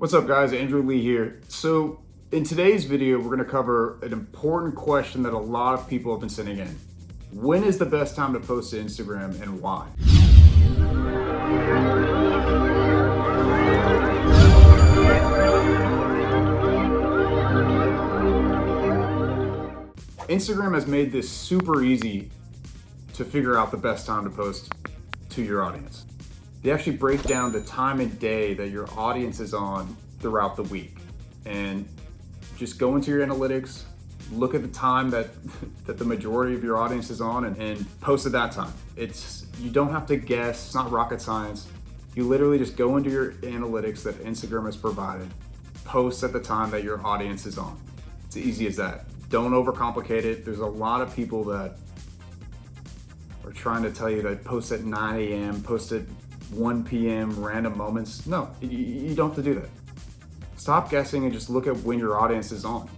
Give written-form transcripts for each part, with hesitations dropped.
What's up guys, Andrew Lee here. So in today's video, we're gonna cover an important question that a lot of people have been sending in. When is the best time to post to Instagram and why? Instagram has made this super easy to figure out the best time to post to your audience. They actually break down the time and day that your audience is on throughout the week. And just go into your analytics, look at the time that the majority of your audience is on and post at that time. You don't have to guess, it's not rocket science. You literally just go into your analytics that Instagram has provided, post at the time that your audience is on. It's easy as that. Don't overcomplicate it. There's a lot of people that are trying to tell you that post at 9 a.m., post at 1 p.m., random moments. No, you don't have to do that. Stop guessing and just look at when your audience is on.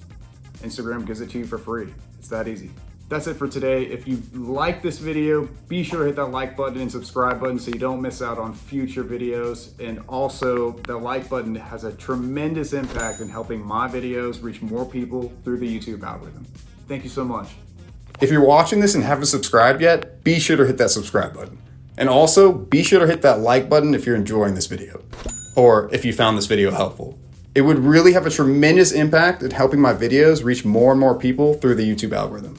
Instagram gives it to you for free. It's that easy. That's it for today. If you like this video, be sure to hit that like button and subscribe button so you don't miss out on future videos. And also, the like button has a tremendous impact in helping my videos reach more people through the YouTube algorithm. Thank you so much. If you're watching this and haven't subscribed yet, be sure to hit that subscribe button. And also, be sure to hit that like button if you're enjoying this video, or if you found this video helpful. It would really have a tremendous impact in helping my videos reach more and more people through the YouTube algorithm.